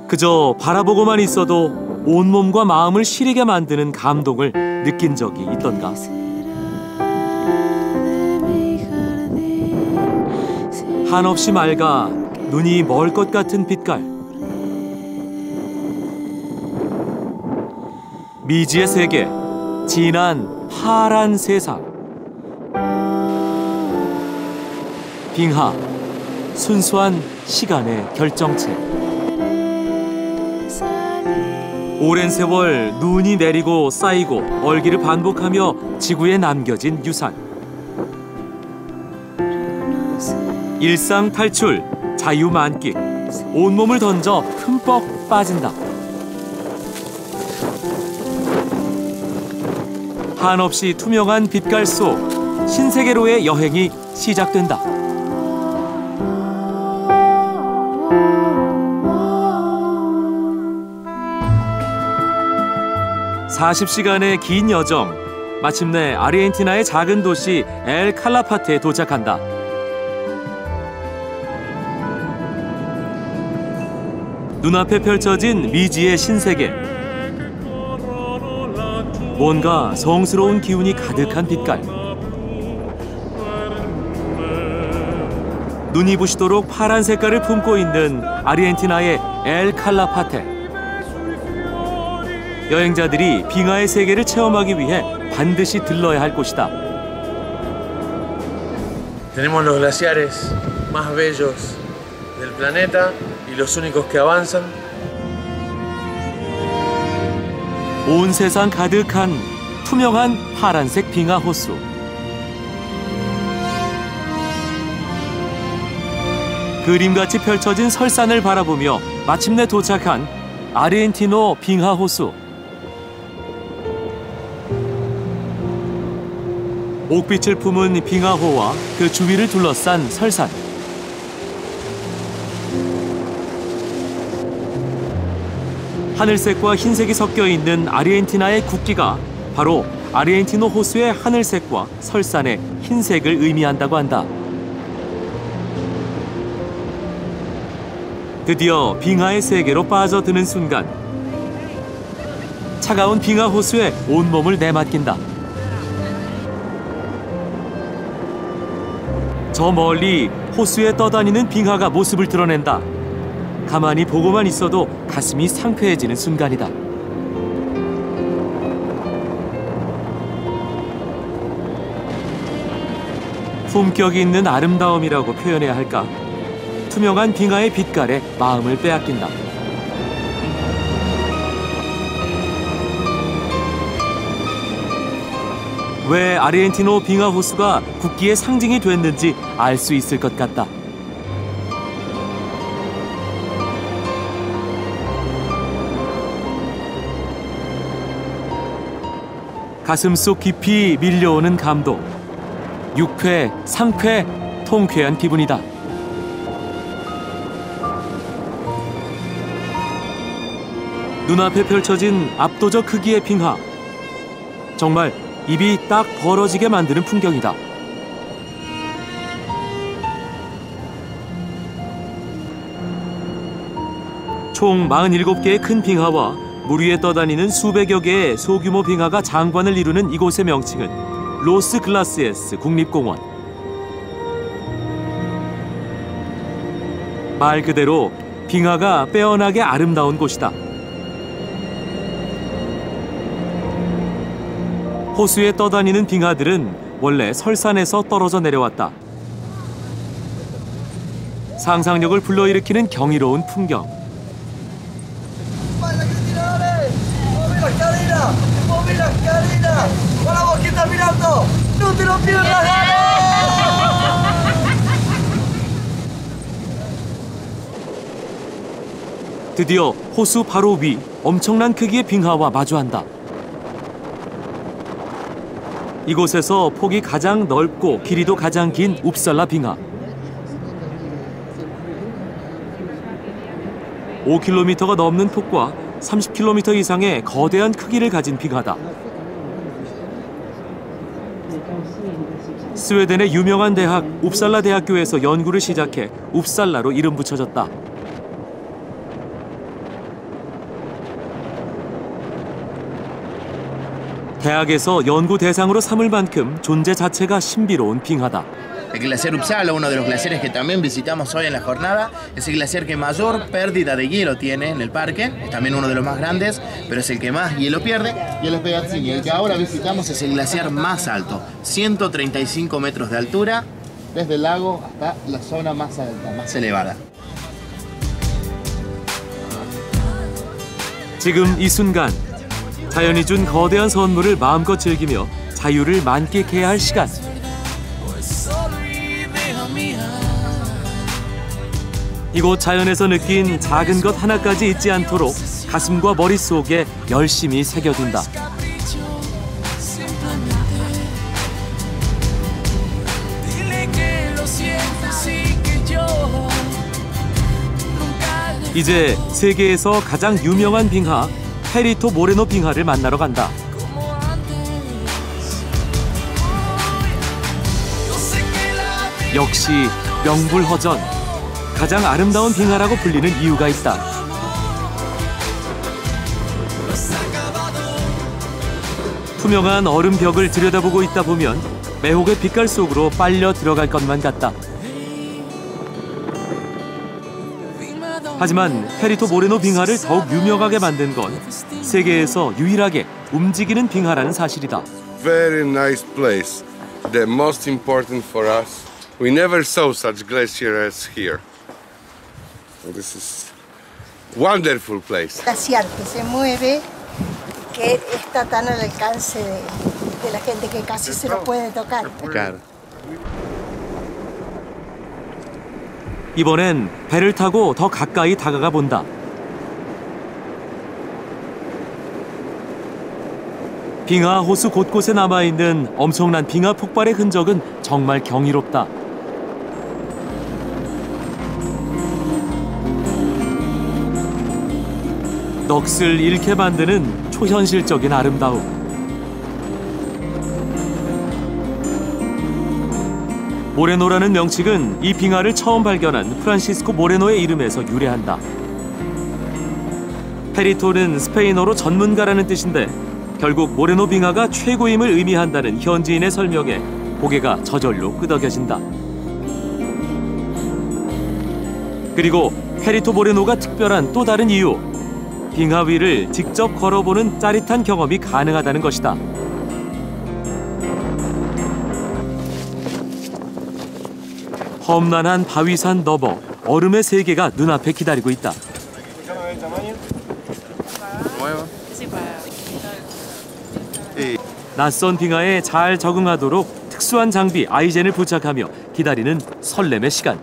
그저 바라보고만 있어도 온몸과 마음을 시리게 만드는 감동을 느낀 적이 있던가. 한없이 맑아 눈이 멀 것 같은 빛깔. 미지의 세계, 진한 파란 세상. 빙하, 순수한 시간의 결정체. 오랜 세월 눈이 내리고 쌓이고 얼기를 반복하며 지구에 남겨진 유산. 일상 탈출, 자유 만끽. 온몸을 던져 흠뻑 빠진다. 한없이 투명한 빛깔 속 신세계로의 여행이 시작된다. 40시간의 긴 여정, 마침내 아르헨티나의 작은 도시 엘 칼라파테에 도착한다. 눈앞에 펼쳐진 미지의 신세계. 뭔가 성스러운 기운이 가득한 빛깔. 눈이 부시도록 파란 색깔을 품고 있는 아르헨티나의 엘 칼라파테. 여행자들이 빙하의 세계를 체험하기 위해 반드시 들러야 할 곳이다. Tenemos los glaciares más bellos del planeta y los únicos que avanzan. 온 세상 가득한 투명한 파란색 빙하 호수. 그림같이 펼쳐진 설산을 바라보며 마침내 도착한 아르헨티노 빙하 호수. 옥빛을 품은 빙하호와 그 주위를 둘러싼 설산. 하늘색과 흰색이 섞여 있는 아르헨티나의 국기가 바로 아르헨티노 호수의 하늘색과 설산의 흰색을 의미한다고 한다. 드디어 빙하의 세계로 빠져드는 순간, 차가운 빙하 호수에 온몸을 내맡긴다. 저 멀리 호수에 떠다니는 빙하가 모습을 드러낸다. 가만히 보고만 있어도 가슴이 상쾌해지는 순간이다. 품격이 있는 아름다움이라고 표현해야 할까? 투명한 빙하의 빛깔에 마음을 빼앗긴다. 왜 아르헨티노 빙하 호수가 국기의 상징이 됐는지 알 수 있을 것 같다. 가슴속 깊이 밀려오는 감동. 유쾌, 상쾌, 통쾌한 기분이다. 눈앞에 펼쳐진 압도적 크기의 빙하. 정말 입이 딱 벌어지게 만드는 풍경이다. 총 47개의 큰 빙하와 물 위에 떠다니는 수백여 개의 소규모 빙하가 장관을 이루는 이곳의 명칭은 로스 글라시에스 국립공원. 말 그대로 빙하가 빼어나게 아름다운 곳이다. 호수에 떠다니는 빙하들은 원래 설산에서 떨어져 내려왔다. 상상력을 불러일으키는 경이로운 풍경. 드디어 호수 바로 위 엄청난 크기의 빙하와 마주한다. 이곳에서 폭이 가장 넓고 길이도 가장 긴 웁살라 빙하. 5km가 넘는 폭과 30km 이상의 거대한 크기를 가진 빙하다. 스웨덴의 유명한 대학 웁살라 대학교에서 연구를 시작해 웁살라로 이름 붙여졌다. 대학에서 연구 대상으로 삼을 만큼 존재 자체가 신비로운 빙하다. El glaciar Uppsala, uno de los glaciares que también visitamos hoy en la jornada, es el glaciar que mayor pérdida de hielo tiene en el parque, es también uno de los más grandes, pero es el que más hielo pierde, y el Pegazzini, el que ahora visitamos es el glaciar más alto, 135 metros de altura, desde el lago hasta la zona más alta, más elevada. 지금 이 순간 자연이 준 거대한 선물을 마음껏 즐기며 자유를 만끽해야 할 시간. 이곳 자연에서 느낀 작은 것 하나까지 잊지 않도록 가슴과 머릿속에 열심히 새겨둔다. 이제 세계에서 가장 유명한 빙하 페리토 모레노 빙하를 만나러 간다. 역시 명불허전. 가장 아름다운 빙하라고 불리는 이유가 있다. 투명한 얼음벽을 들여다보고 있다 보면 매혹의 빛깔 속으로 빨려 들어갈 것만 같다. 하지만 페리토 모레노 빙하를 더욱 유명하게 만든 건 세계에서 유일하게 움직이는 빙하라는 사실이다. Very nice place. The most important for us. We never saw such glacier as here. This is wonderful place. Glaciar que se mueve, que está tan al alcance de la gente que casi se lo puede tocar. Claro. 이번엔 배를 타고 더 가까이 다가가 본다. 빙하 호수 곳곳에 남아있는 엄청난 빙하 폭발의 흔적은 정말 경이롭다. 넋을 잃게 만드는 초현실적인 아름다움. 모레노라는 명칭은 이 빙하를 처음 발견한 프란시스코 모레노의 이름에서 유래한다. 페리토는 스페인어로 전문가라는 뜻인데 결국 모레노 빙하가 최고임을 의미한다는 현지인의 설명에 고개가 저절로 끄덕여진다. 그리고 페리토 모레노가 특별한 또 다른 이유. 빙하 위를 직접 걸어보는 짜릿한 경험이 가능하다는 것이다. 험난한 바위산 너머 얼음의 세계가 눈앞에 기다리고 있다. 낯선 빙하에 잘 적응하도록 특수한 장비 아이젠을 부착하며 기다리는 설렘의 시간.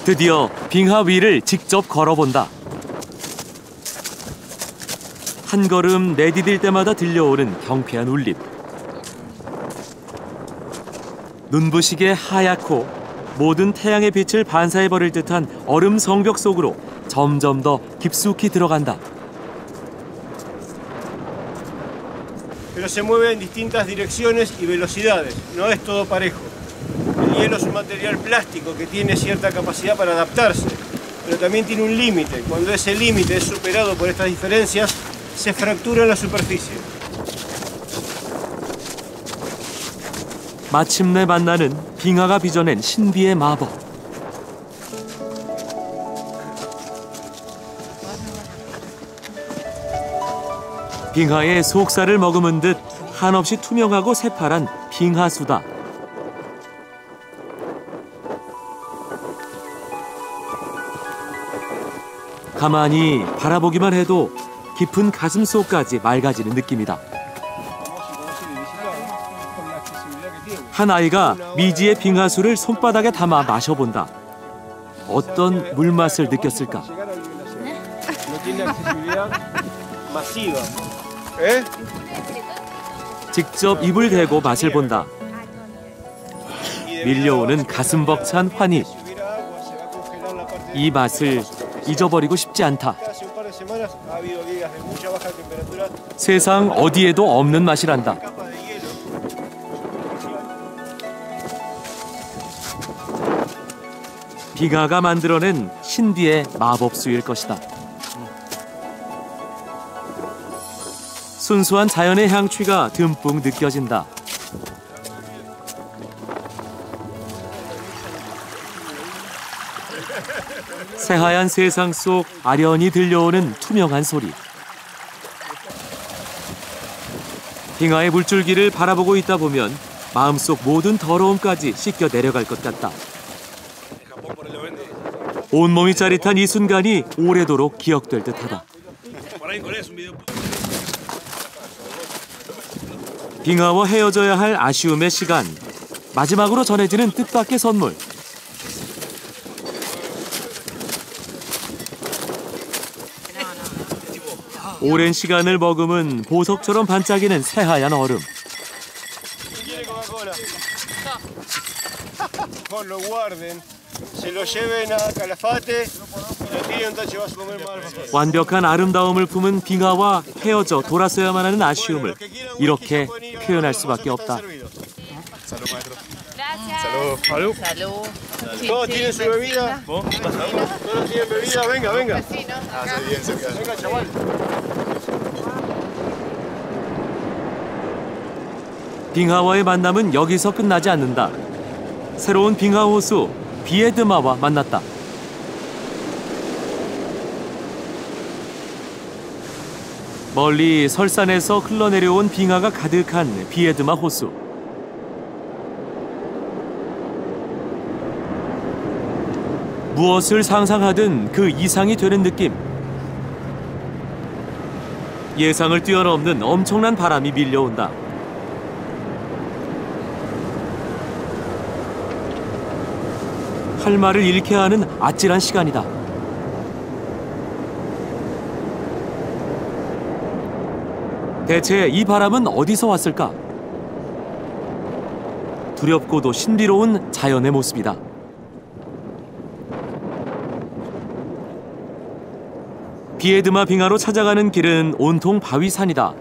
드디어 빙하 위를 직접 걸어본다. 한 걸음 내디딜 때마다 들려오는 경쾌한 울림. 눈부시게 하얗고 모든 태양의 빛을 반사해버릴 듯한 얼음 성벽 속으로 점점 더 깊숙이 들어간다. Pero se mueve en distintas direcciones y velocidades, no es todo parejo. El hielo es un material plástico que tiene cierta capacidad para adaptarse, pero también tiene un límite. Cuando ese límite es superado por estas diferencias, se fractura la superficie. 마침내 만나는 빙하가 빚어낸 신비의 마법. 빙하의 속살을 머금은 듯 한없이 투명하고 새파란 빙하수다. 가만히 바라보기만 해도 깊은 가슴 속까지 맑아지는 느낌이다. 한 아이가 미지의 빙하수를 손바닥에 담아 마셔본다. 어떤 물맛을 느꼈을까? 직접 입을 대고 맛을 본다. 밀려오는 가슴 벅찬 환희. 이 맛을 잊어버리고 싶지 않다. 세상 어디에도 없는 맛이란다. 빙하가 만들어낸 신비의 마법수일 것이다. 순수한 자연의 향취가 듬뿍 느껴진다. 새하얀 세상 속 아련히 들려오는 투명한 소리. 빙하의 물줄기를 바라보고 있다 보면 마음속 모든 더러움까지 씻겨 내려갈 것 같다. 온몸이 짜릿한 이 순간이 오래도록 기억될 듯하다. 빙하와 헤어져야 할 아쉬움의 시간. 마지막으로 전해지는 뜻밖의 선물. 오랜 시간을 머금은 보석처럼 반짝이는 새하얀 얼음. 완벽한 아름다움을 품은 빙하와 헤어져 돌아서야만 하는 아쉬움을 이렇게 표현할 수밖에 없다. Todos tienen su bebida. Todos tienen bebida. Venga, venga. Venga, chaval. 빙하와의 만남은 여기서 끝나지 않는다. 새로운 빙하 호수 비에드마와 만났다. 멀리 설산에서 흘러내려온 빙하가 가득한 비에드마 호수. 무엇을 상상하든 그 이상이 되는 느낌. 예상을 뛰어넘는 엄청난 바람이 밀려온다. 할 말을 잃게 하는 아찔한 시간이다. 대체 이 바람은 어디서 왔을까? 두렵고도 신비로운 자연의 모습이다. 비에드마 빙하로 찾아가는 길은 온통 바위산이다.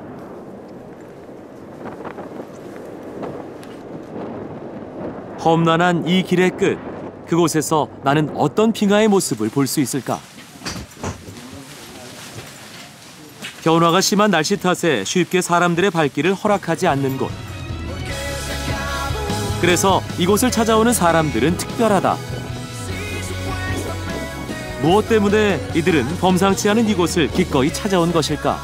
험난한 이 길의 끝, 그곳에서 나는 어떤 빙하의 모습을 볼 수 있을까? 변화가 심한 날씨 탓에 쉽게 사람들의 발길을 허락하지 않는 곳. 그래서 이곳을 찾아오는 사람들은 특별하다. 무엇 때문에 이들은 범상치 않은 이곳을 기꺼이 찾아온 것일까?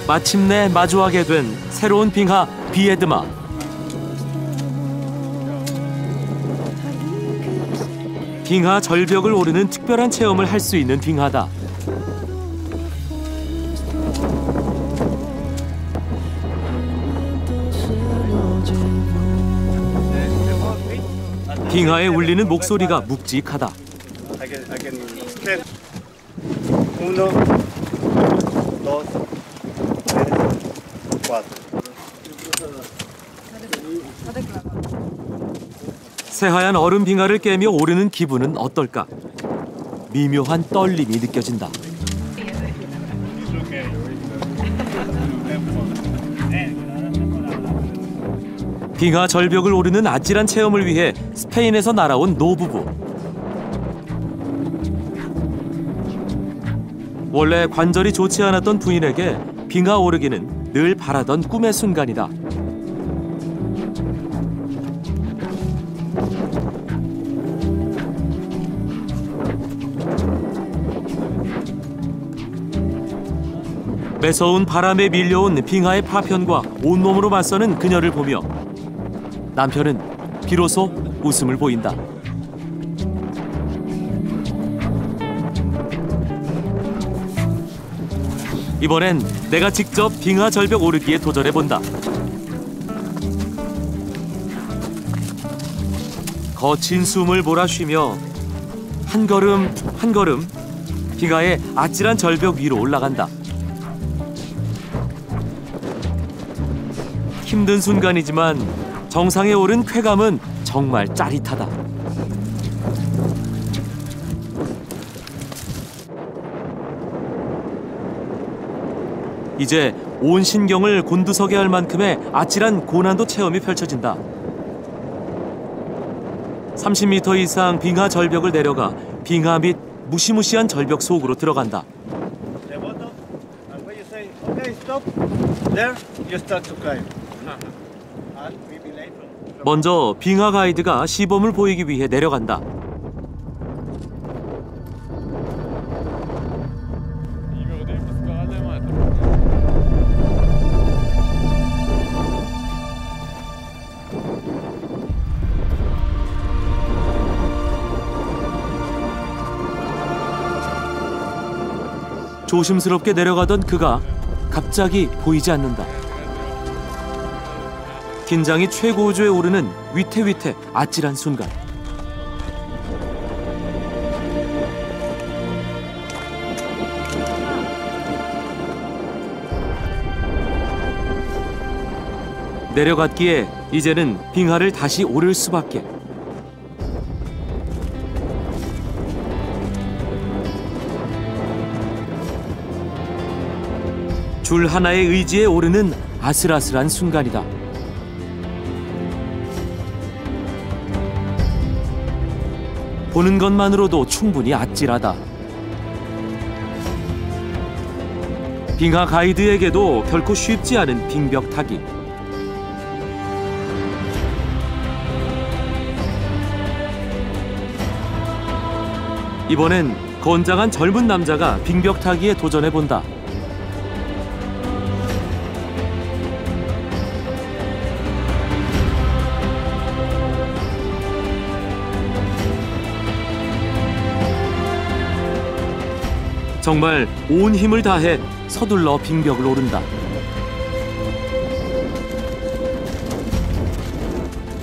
마침내 마주하게 된 새로운 빙하 비에드마. 빙하 절벽을 오르는 특별한 체험을 할 수 있는 빙하다. 빙하에 울리는 목소리가 묵직하다. 새하얀 얼음 빙하를 깨며 오르는 기분은 어떨까? 미묘한 떨림이 느껴진다. 빙하 절벽을 오르는 아찔한 체험을 위해 스페인에서 날아온 노부부. 원래 관절이 좋지 않았던 부인에게 빙하 오르기는 늘 바라던 꿈의 순간이다. 매서운 바람에 밀려온 빙하의 파편과 온몸으로 맞서는 그녀를 보며 남편은 비로소 웃음을 보인다. 이번엔 내가 직접 빙하 절벽 오르기에 도전해본다. 거친 숨을 몰아쉬며 한 걸음 한 걸음 빙하의 아찔한 절벽 위로 올라간다. 힘든 순간이지만 정상에 오른 쾌감은 정말 짜릿하다. 이제 온 신경을 곤두서게 할 만큼의 아찔한 고난도 체험이 펼쳐진다. 30m 이상 빙하 절벽을 내려가 빙하 및 무시무시한 절벽 속으로 들어간다. 먼저 빙하 가이드가 시범을 보이기 위해 내려간다. 조심스럽게 내려가던 그가 갑자기 보이지 않는다. 긴장이 최고조에 오르는 위태위태 아찔한 순간. 내려갔기에 이제는 빙하를 다시 오를 수밖에. 줄 하나의 의지에 오르는 아슬아슬한 순간이다. 보는 것만으로도 충분히 아찔하다. 빙하 가이드에게도 결코 쉽지 않은 빙벽 타기. 이번엔 건장한 젊은 남자가 빙벽 타기에 도전해본다. 정말 온 힘을 다해 서둘러 빙벽을 오른다.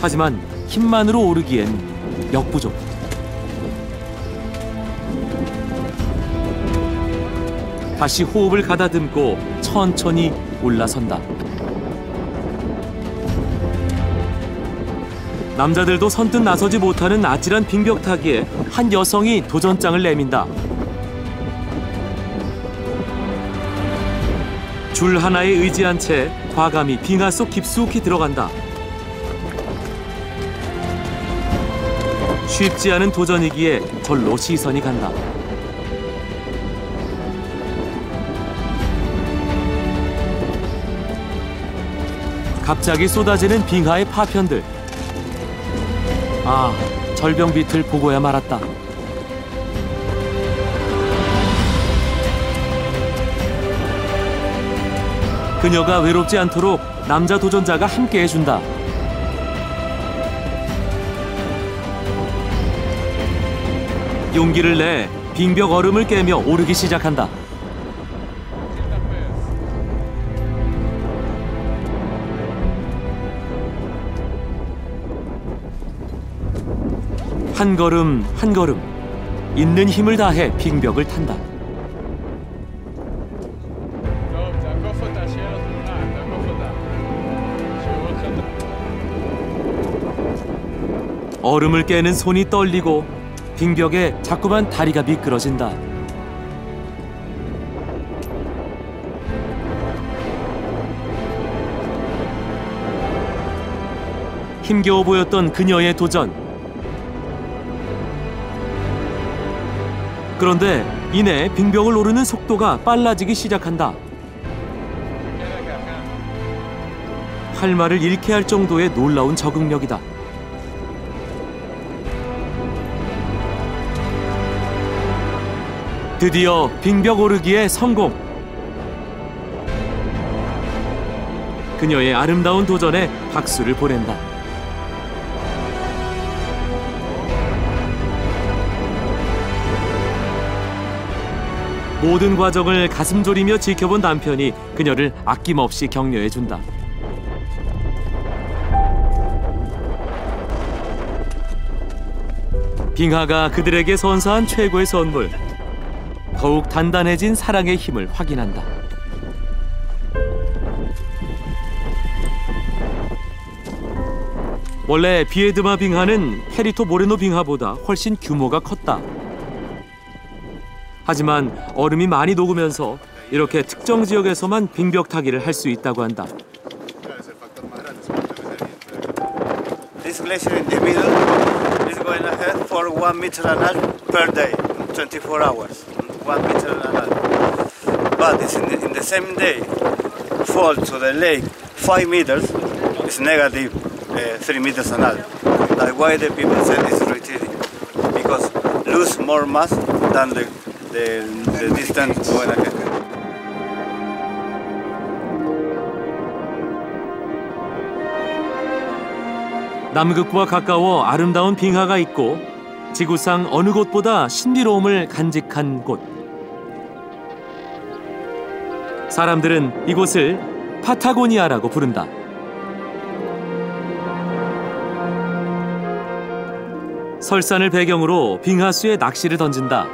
하지만 힘만으로 오르기엔 역부족. 다시 호흡을 가다듬고 천천히 올라선다. 남자들도 선뜻 나서지 못하는 아찔한 빙벽 타기에 한 여성이 도전장을 내민다. 줄 하나에 의지한 채 과감히 빙하 속 깊숙이 들어간다. 쉽지 않은 도전이기에 절로 시선이 간다. 갑자기 쏟아지는 빙하의 파편들. 아, 절벽 밑을 보고야 말았다. 그녀가 외롭지 않도록 남자 도전자가 함께 해준다. 용기를 내 빙벽 얼음을 깨며 오르기 시작한다. 한 걸음 한 걸음 있는 힘을 다해 빙벽을 탄다. 얼음을 깨는 손이 떨리고 빙벽에 자꾸만 다리가 미끄러진다. 힘겨워 보였던 그녀의 도전. 그런데 이내 빙벽을 오르는 속도가 빨라지기 시작한다. 할 말을 잃게 할 정도의 놀라운 적응력이다. 드디어 빙벽 오르기에 성공! 그녀의 아름다운 도전에 박수를 보낸다. 모든 과정을 가슴 졸이며 지켜본 남편이 그녀를 아낌없이 격려해준다. 빙하가 그들에게 선사한 최고의 선물. 더욱 단단해진 사랑의 힘을 확인한다. 원래 비에드마 빙하는 페리토 모레노 빙하보다 훨씬 규모가 컸다. 하지만 얼음이 많이 녹으면서 이렇게 특정 지역에서만 빙벽 타기를 할 수 있다고 한다. This glacier in the middle is going ahead for 1 meter and a half per day, 24 hours, 1 meter and a half. But it's in the same day, fall to the lake 5 meters, it's negative 3 meters and a half. That's why the people said it's retreating, because lose more mass than the distance going ahead. 남극과 가까워 아름다운 빙하가 있고 지구상 어느 곳보다 신비로움을 간직한 곳. 사람들은 이곳을 파타고니아라고 부른다. 설산을 배경으로 빙하수에 낚시를 던진다.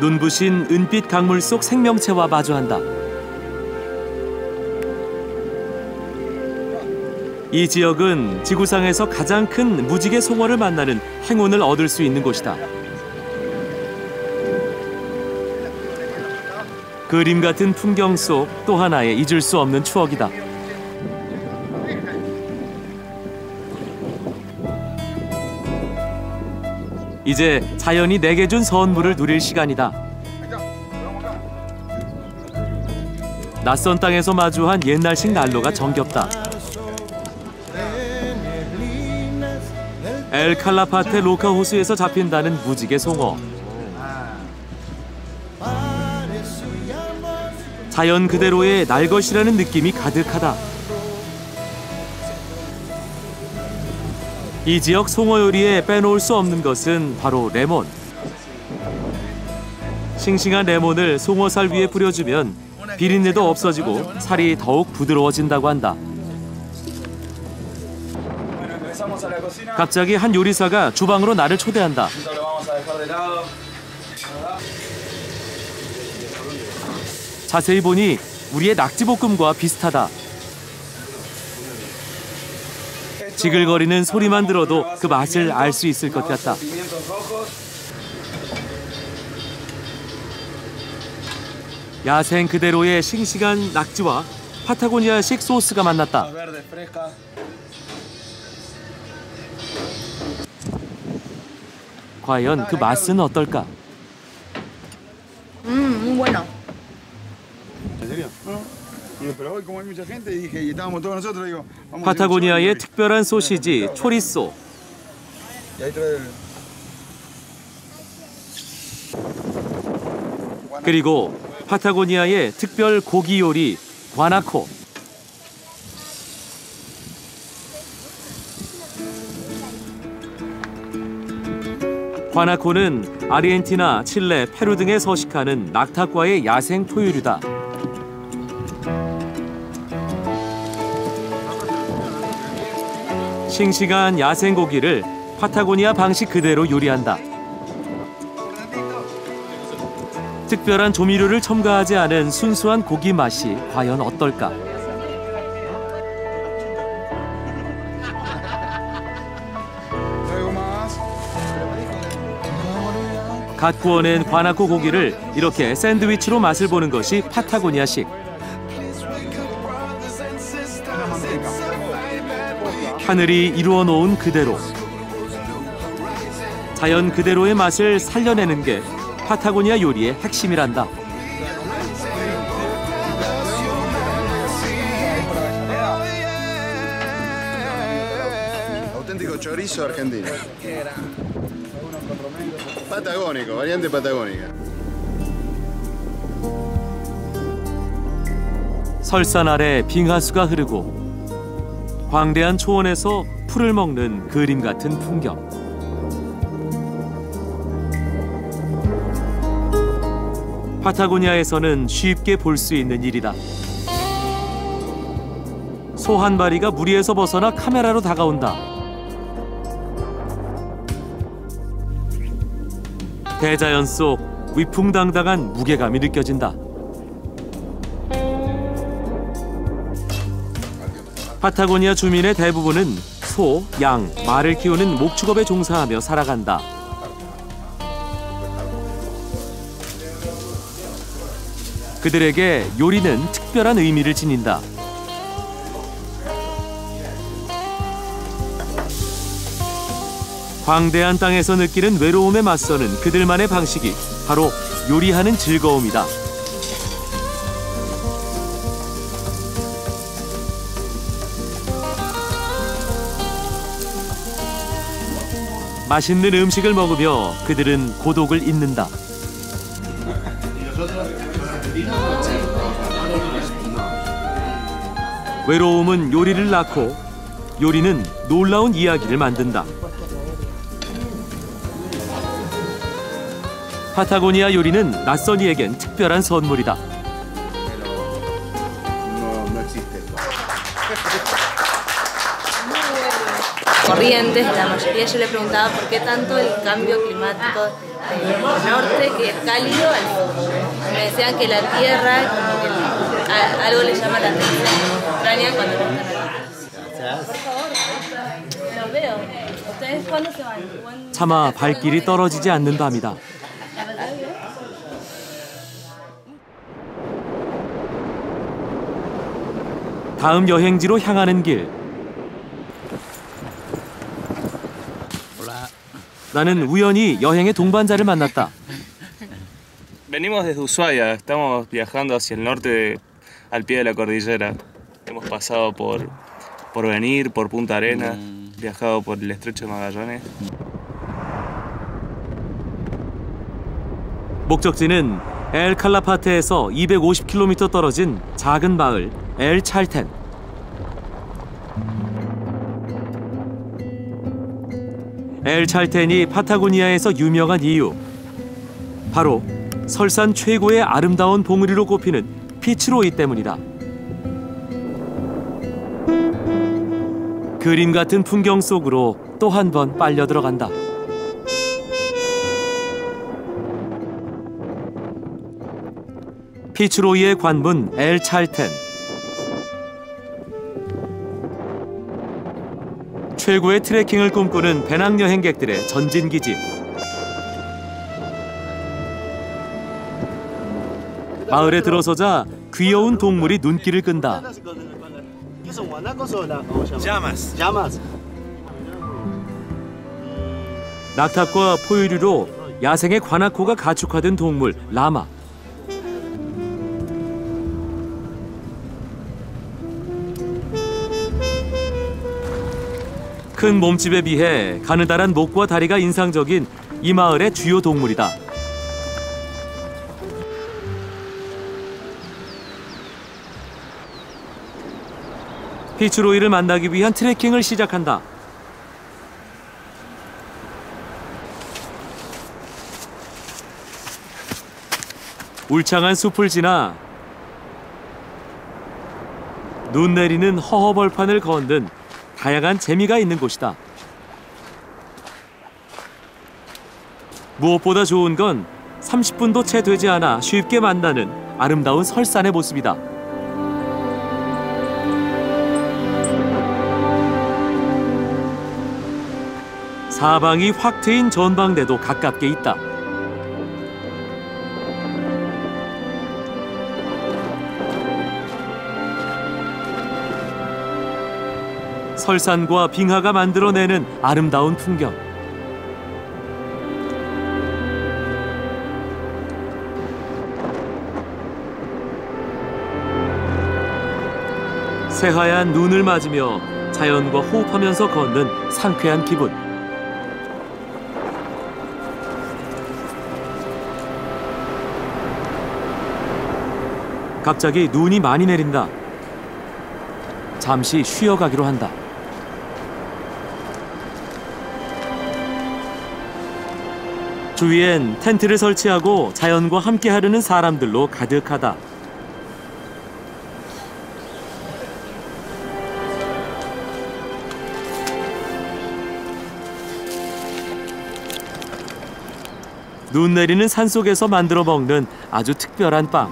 눈부신 은빛 강물 속 생명체와 마주한다. 이 지역은 지구상에서 가장 큰 무지개 송어를 만나는 행운을 얻을 수 있는 곳이다. 그림 같은 풍경 속 또 하나의 잊을 수 없는 추억이다. 이제 자연이 내게 준 선물을 누릴 시간이다. 낯선 땅에서 마주한 옛날식 난로가 정겹다. 엘 칼라파테 로카 호수에서 잡힌다는 무지개 송어. 자연 그대로의 날것이라는 느낌이 가득하다. 이 지역 송어 요리에 빼놓을 수 없는 것은 바로 레몬. 싱싱한 레몬을 송어살 위에 뿌려주면 비린내도 없어지고 살이 더욱 부드러워진다고 한다. 갑자기 한 요리사가 주방으로 나를 초대한다. 자세히 보니 우리의 낙지볶음과 비슷하다. 지글거리는 소리만 들어도 그 맛을 알 수 있을 것 같다. 야생 그대로의 싱싱한 낙지와 파타고니아식 소스가 만났다. 과연 그 맛은 어떨까? Muy bueno. 파타고니아의 특별한 소시지 초리소. 그리고 파타고니아의 특별 고기 요리 과나코. 과나코는 아르헨티나, 칠레, 페루 등에 서식하는 낙타과의 야생 포유류다. 싱싱한 야생 고기를 파타고니아 방식 그대로 요리한다. 특별한 조미료를 첨가하지 않은 순수한 고기 맛이 과연 어떨까? 갓 구워낸 과나코 고기를 이렇게 샌드위치로 맛을 보는 것이 파타고니아식. 하늘이 이루어 놓은 그대로, 자연 그대로의 맛을 살려내는 게 파타고니아 요리의 핵심이란다. Auténtico chorizo argentino. Patagónico, variante patagónica. 설산 아래 빙하수가 흐르고 광대한 초원에서 풀을 먹는 그림 같은 풍경. 파타고니아에서는 쉽게 볼 수 있는 일이다. 소 한 마리가 무리에서 벗어나 카메라로 다가온다. 대자연 속 위풍당당한 무게감이 느껴진다. 파타고니아 주민의 대부분은 소, 양, 말을 키우는 목축업에 종사하며 살아간다. 그들에게 요리는 특별한 의미를 지닌다. 광대한 땅에서 느끼는 외로움에 맞서는 그들만의 방식이 바로 요리하는 즐거움이다. 맛있는 음식을 먹으며 그들은 고독을 잊는다. 외로움은 요리를 낳고 요리는 놀라운 이야기를 만든다. 파타고니아 요리는 낯선 이에겐 특별한 선물이다. Corrientes, la mayoría yo le preguntaba por qué tanto el cambio climático del norte, que es cálido, al sur. Me decían que la tierra, como que algo le llama la atención, extrañan cuando no están acá. Por favor, los veo. ¿Ustedes cuándo se van? 차마 발길이 떨어지지 않는답니다. 다음 여행지로 향하는 길. 나는 우연히 여행의 동반자를 만났다. Venimos desde Ushuaia, estamos viajando hacia el norte al pie de la cordillera. Hemos pasado por Porvenir, por Punta Arenas, viajado por el estrecho de Magallanes. 목적지는 엘 칼라파테에서 250km 떨어진 작은 마을 엘 찰텐. 엘 찰텐이 파타고니아에서 유명한 이유, 바로 설산 최고의 아름다운 봉우리로 꼽히는 피츠로이 때문이다. 그림 같은 풍경 속으로 또 한 번 빨려 들어간다. 피츠로이의 관문 엘 찰텐. 최고의 트레킹을 꿈꾸는 배낭여행객들의 전진기지. 마을에 들어서자 귀여운 동물이 눈길을 끈다. 낙탑과 포유류로 야생의 관악호가 가축화된 동물 라마. 큰 몸집에 비해 가느다란 목과 다리가 인상적인 이 마을의 주요 동물이다. 피츠로이를 만나기 위한 트레킹을 시작한다. 울창한 숲을 지나 눈 내리는 허허벌판을 건넌 다양한 재미가 있는 곳이다. 무엇보다 좋은 건 30분도 채 되지 않아 쉽게 만나는 아름다운 설산의 모습이다. 사방이 확 트인 전망대도 가깝게 있다. 설산과 빙하가 만들어내는 아름다운 풍경. 새하얀 눈을 맞으며 자연과 호흡하면서 걷는 상쾌한 기분. 갑자기 눈이 많이 내린다. 잠시 쉬어가기로 한다. 주위엔 텐트를 설치하고 자연과 함께 하려는 사람들로 가득하다. 눈 내리는 산속에서 만들어 먹는 아주 특별한 빵.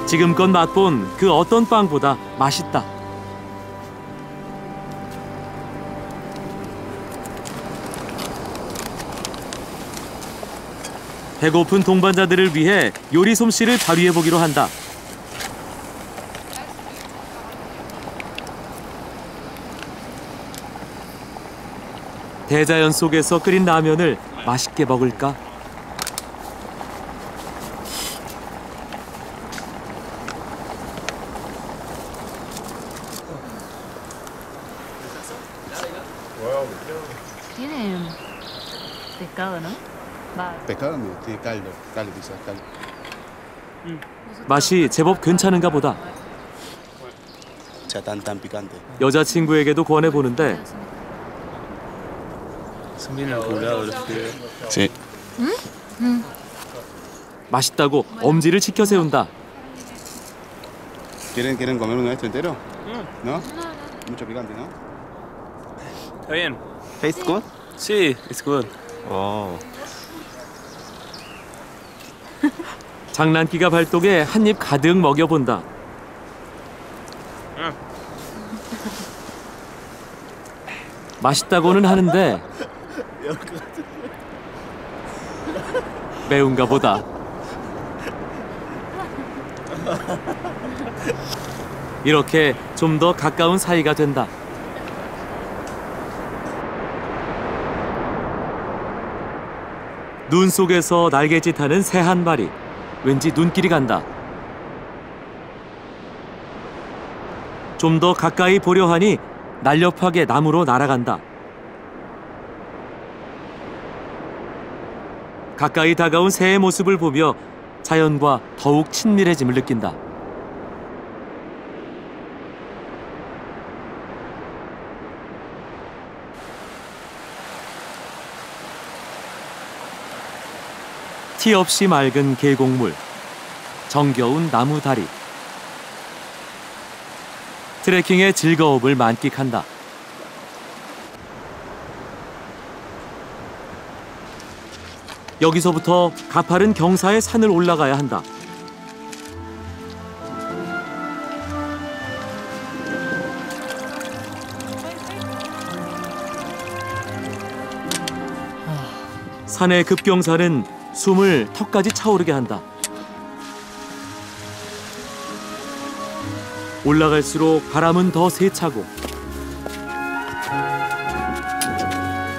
지금껏 맛본 그 어떤 빵보다 맛있다. 배고픈 동반자들을 위해 요리 솜씨를 발휘해보기로 한다. 대자연 속에서 끓인 라면을 맛있게 먹을까? Tiene pescado, ¿no? Va. Pescado, amigo, tiene caldo, quizás, caldo. 맛이 제법 괜찮은가 보다. O sea, tan picante. 여자친구에게도 권해보는데 Son bien apurados los pibes. Sí. 맛있다고 엄지를 치켜 세운다. ¿Quieren comer uno de esto entero? ¿No? Mucho picante, ¿no? Está bien. Tastes good? Sí, it's good. 장난기가 발동해 한 입 가득 먹여본다. 맛있다고는 하는데 매운가 보다. 이렇게 좀 더 가까운 사이가 된다. 눈 속에서 날개짓하는 새 한 마리. 왠지 눈길이 간다. 좀 더 가까이 보려 하니 날렵하게 나무로 날아간다. 가까이 다가온 새의 모습을 보며 자연과 더욱 친밀해짐을 느낀다. 티 없이 맑은 계곡물, 정겨운 나무 다리. 트레킹의 즐거움을 만끽한다. 여기서부터 가파른 경사의 산을 올라가야 한다. 산의 급경사는 숨을 턱까지 차오르게 한다. 올라갈수록 바람은 더 세차고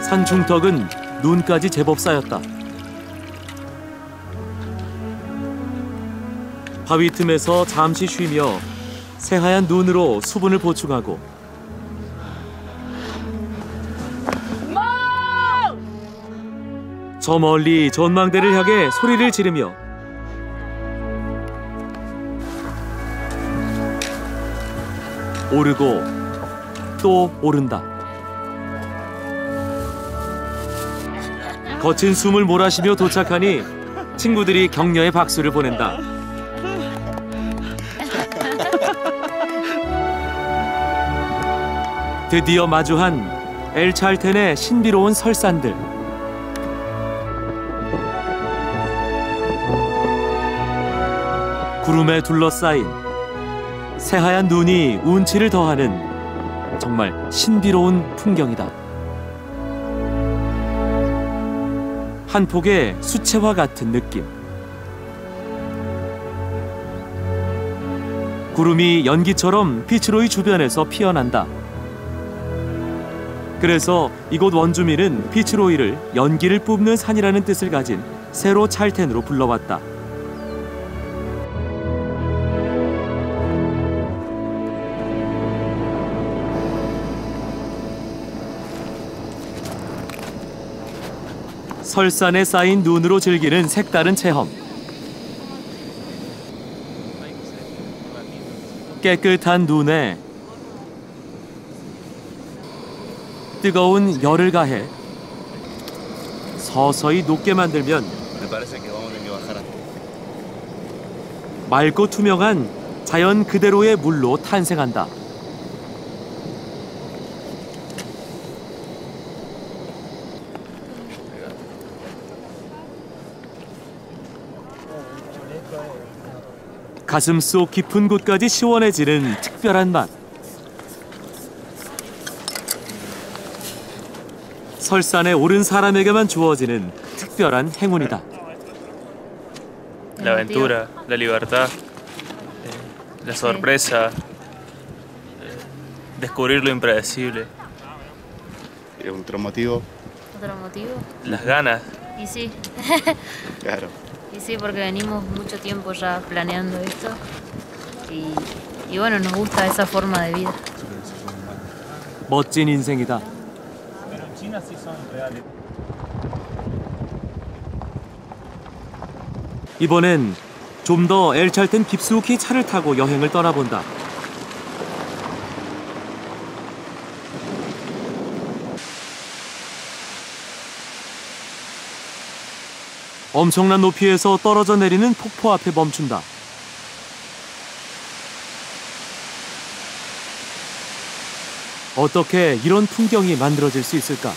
산 중턱은 눈까지 제법 쌓였다. 바위 틈에서 잠시 쉬며 새하얀 눈으로 수분을 보충하고 저 멀리 전망대를 향해 소리를 지르며 오르고 또 오른다. 거친 숨을 몰아쉬며 도착하니 친구들이 격려의 박수를 보낸다. 드디어 마주한 엘 찰텐의 신비로운 설산들. 구름에 둘러싸인 새하얀 눈이 운치를 더하는 정말 신비로운 풍경이다. 한 폭의 수채화 같은 느낌. 구름이 연기처럼 피츠로이 주변에서 피어난다. 그래서 이곳 원주민은 피츠로이를 연기를 뿜는 산이라는 뜻을 가진 세로 찰텐으로 불러왔다. 설산에 쌓인 눈으로 즐기는 색다른 체험. 깨끗한 눈에 뜨거운 열을 가해 서서히 녹게 만들면 맑고 투명한 자연 그대로의 물로 탄생한다. 가슴 속 깊은 곳까지 시원해지는 특별한 맛. 설산에 오른 사람에게만 주어지는 특별한 행운이다. La aventura, la libertad, la sorpresa, descubrir lo impredecible. Otro motivo ¿Otro motivo? Las ganas. Y sí. Claro. Y sí, porque venimos mucho tiempo ya planeando esto. Y bueno, nos gusta esa forma de vida. 멋진 인생이다. 이번엔 좀 더 엘찰텐 깊숙이 차를 타고 여행을 떠나본다. 엄청난 높이에서 떨어져 내리는 폭포 앞에 멈춘다. 어떻게 이런 풍경이 만들어질 수 있을까?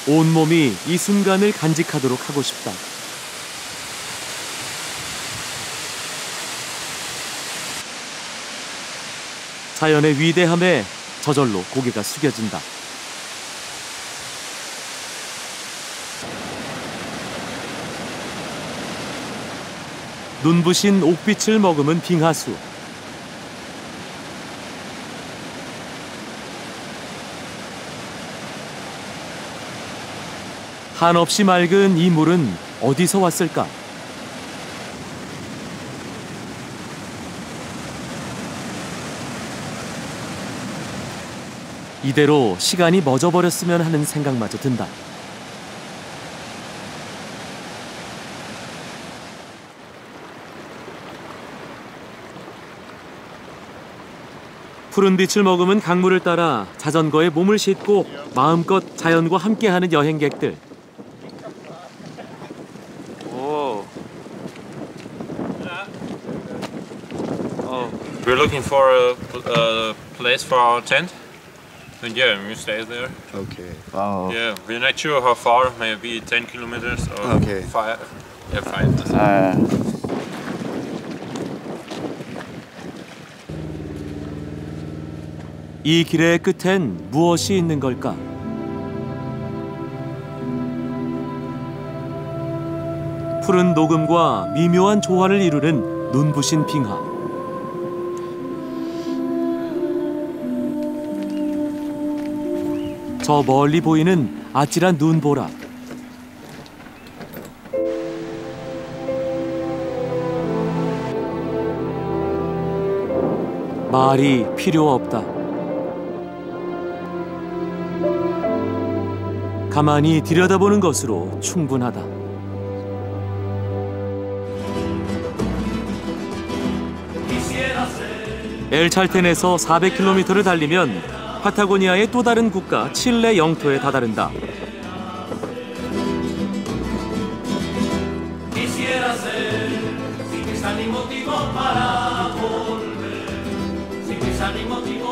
온몸이 이 순간을 간직하도록 하고 싶다. 자연의 위대함에 저절로 고개가 숙여진다. 눈부신 옥빛을 머금은 빙하수. 한없이 맑은 이 물은 어디서 왔을까? 이대로 시간이 멎어버렸으면 하는 생각마저 든다. 푸른 빛을 머금은 강물을 따라 자전거에 몸을 싣고 마음껏 자연과 함께하는 여행객들. We're looking for a place for our tent. And yeah, we stay there. Okay. Wow. Yeah, we're not sure how far, maybe 10 kilometers or Okay. 5. Yeah, 5. 이 길의 끝엔 무엇이 있는 걸까? 푸른 녹음과 미묘한 조화를 이루는 눈부신 빙하. 저 멀리 보이는 아찔한 눈보라. 말이 필요 없다. 가만히 들여다보는 것으로 충분하다. 엘찰텐에서 400km를 달리면 파타고니아의 또 다른 국가 칠레 영토에 다다른다.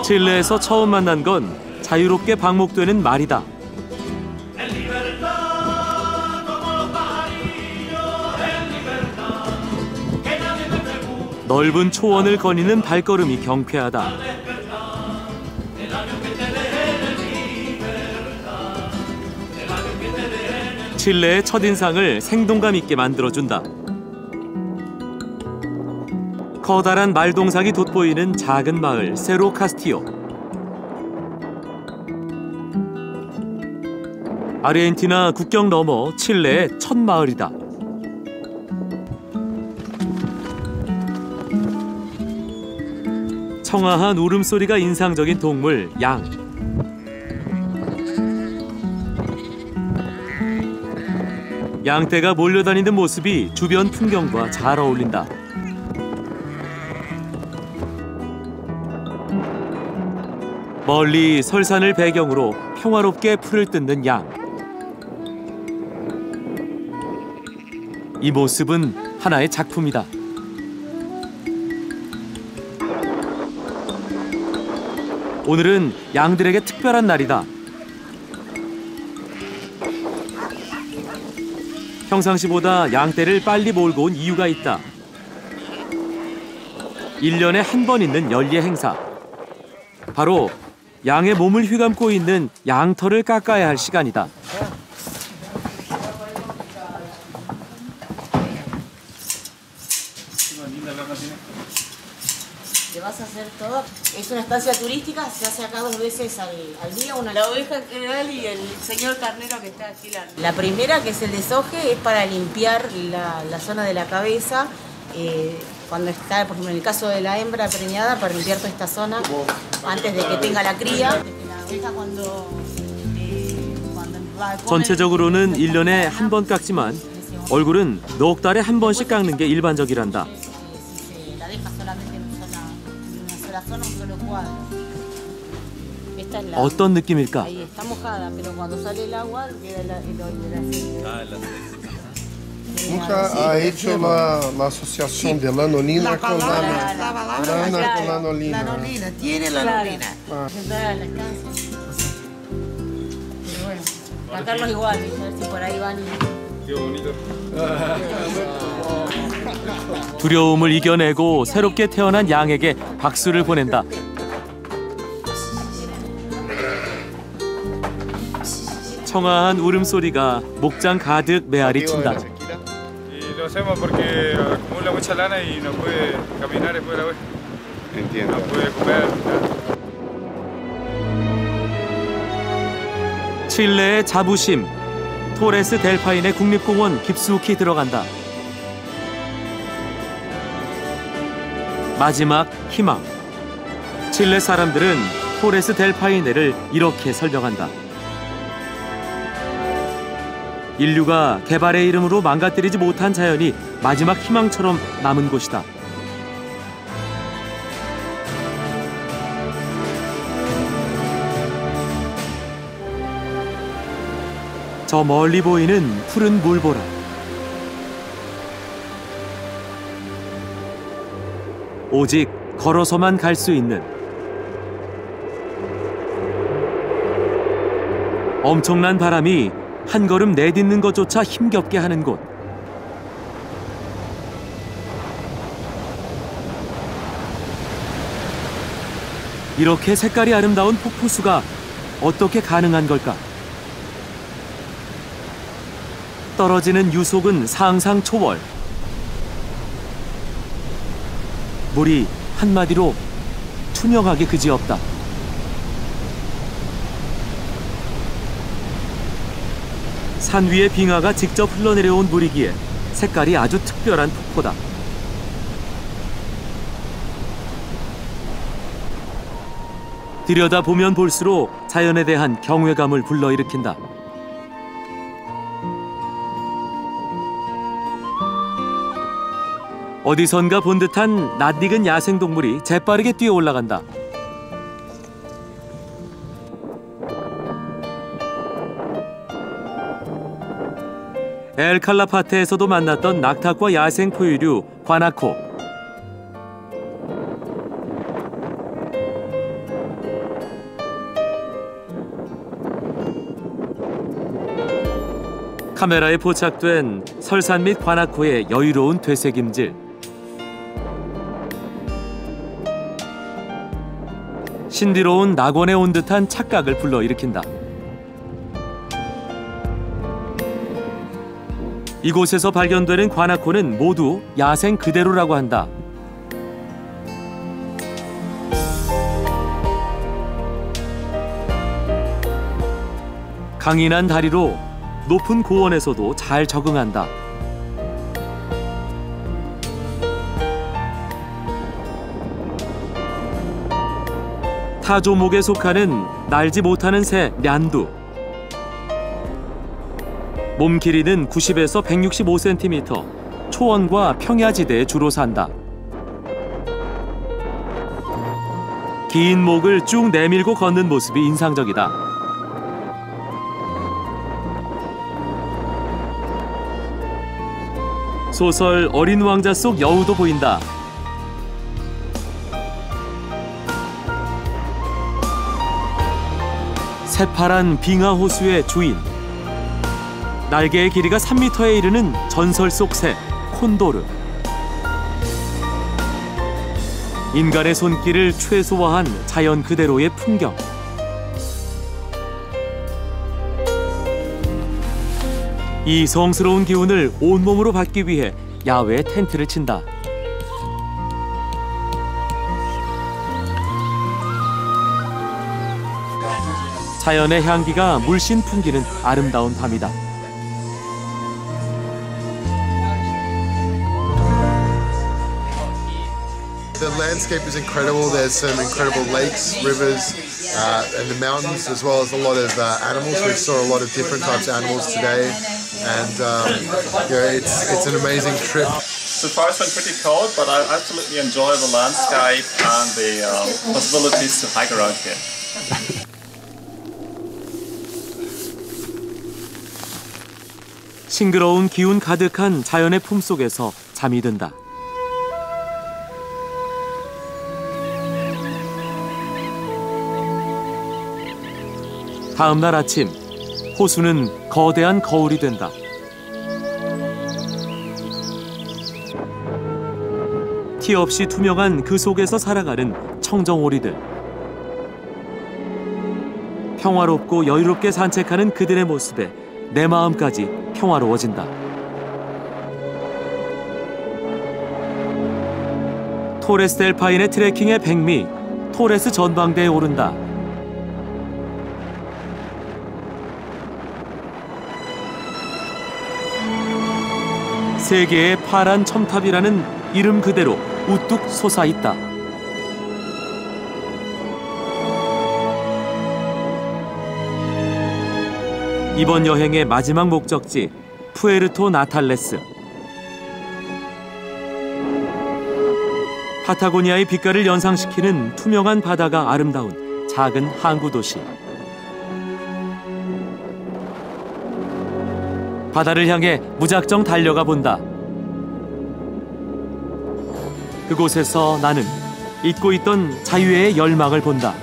칠레에서 처음 만난 건 자유롭게 방목되는 말이다. 넓은 초원을 거니는 발걸음이 경쾌하다. 칠레의 첫인상을 생동감 있게 만들어준다. 커다란 말동상이 돋보이는 작은 마을 세로 카스티오. 아르헨티나 국경 너머 칠레의 첫 마을이다. 청아한 울음소리가 인상적인 동물 양. 양떼가 몰려다니는 모습이 주변 풍경과 잘 어울린다. 멀리 설산을 배경으로 평화롭게 풀을 뜯는 양. 이 모습은 하나의 작품이다. 오늘은 양들에게 특별한 날이다. 평상시보다 양떼를 빨리 몰고 온 이유가 있다. 1년에 한 번 있는 연례 행사. 바로 양의 몸을 휘감고 있는 양털을 깎아야 할 시간이다. vas a hacer todo. Es una estancia turística, se hace acá 2 veces al día. La oveja en general y el señor carnero que está aquí. La primera, que es el desoje, es para limpiar la zona de la cabeza. Cuando está, por ejemplo, en el caso de la hembra preñada, para limpiar toda esta zona antes de que tenga la cría. La oveja cuando va a comer, 전체적으로는 1년에 한 번 깎지만 얼굴은 넉 달에 한 번씩 깎는 게 일반적이란다. la deja solamente en una sola zona, un solo cuadro. Esta es la, 어떤 느낌일까? ahí está mojada, pero cuando sale el agua queda el aceite. Nunca ha hecho la asociación de lanolina con lana con lanolina. Lanolina, tiene lanolina. Sentada en la estancia. Pero bueno, sacarlos igual, a ver si por ahí van y... Qué bonito. 두려움을 이겨내고 새롭게 태어난 양에게 박수를 보낸다. 청아한 울음소리가 목장 가득 메아리 친다. Lo hacemos porque acumula mucha lana y no puede caminar después de la oveja. Entiendo. No puede comer. 칠레의 자부심, 토레스 델파인의 국립공원 깊숙이 들어간다. 마지막 희망. 칠레 사람들은 토레스 델파이네를 이렇게 설명한다. 인류가 개발의 이름으로 망가뜨리지 못한 자연이 마지막 희망처럼 남은 곳이다. 저 멀리 보이는 푸른 물보라. 오직 걸어서만 갈 수 있는 엄청난 바람이 한 걸음 내딛는 것조차 힘겹게 하는 곳. 이렇게 색깔이 아름다운 폭포수가 어떻게 가능한 걸까? 떨어지는 유속은 상상 초월. 물이 한마디로 투명하게 그지없다. 산 위의 빙하가 직접 흘러내려온 물이기에 색깔이 아주 특별한 폭포다. 들여다보면 볼수록 자연에 대한 경외감을 불러일으킨다. 어디선가 본 듯한 낯익은 야생동물이 재빠르게 뛰어 올라간다. 엘칼라파테에서도 만났던 낙타과 야생 포유류 과나코. 카메라에 포착된 설산 및 과나코의 여유로운 되새김질. 신비로운 낙원에 온 듯한 착각을 불러일으킨다. 이곳에서 발견되는 과나코는 모두 야생 그대로라고 한다. 강인한 다리로 높은 고원에서도 잘 적응한다. 타조목에 속하는 날지 못하는 새 냔두. 몸 길이는 90에서 165cm, 초원과 평야지대에 주로 산다. 긴 목을 쭉 내밀고 걷는 모습이 인상적이다. 소설 어린 왕자 속 여우도 보인다. 새파란 빙하 호수의 주인. 날개의 길이가 3m에 이르는 전설 속 새, 콘도르. 인간의 손길을 최소화한 자연 그대로의 풍경. 이 성스러운 기운을 온몸으로 받기 위해 야외에 텐트를 친다. 자연의 향기가 물씬 풍기는 아름다운 밤이다. The landscape is incredible. There's some incredible lakes, rivers, and the mountains, as well as a lot of animals. We saw a lot of different types of animals today, and it's an amazing trip. So far it's been pretty cold, but I absolutely enjoy the landscape and the possibilities to hike around here. 싱그러운 기운 가득한 자연의 품속에서 잠이 든다. 다음 날 아침, 호수는 거대한 거울이 된다. 티 없이 투명한 그 속에서 살아가는 청정오리들. 평화롭고 여유롭게 산책하는 그들의 모습에 내 마음까지 평화로워진다. 토레스 델 파인의 트레킹의 백미, 토레스 전망대에 오른다. 세계의 파란 첨탑이라는 이름 그대로 우뚝 솟아있다. 이번 여행의 마지막 목적지 푸에르토 나탈레스. 파타고니아의 빛깔을 연상시키는 투명한 바다가 아름다운 작은 항구 도시. 바다를 향해 무작정 달려가 본다. 그곳에서 나는 잊고 있던 자유의 열망을 본다.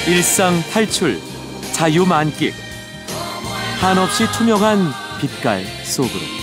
일상 탈출, 자유 만끽. 한없이 투명한 빛깔 속으로.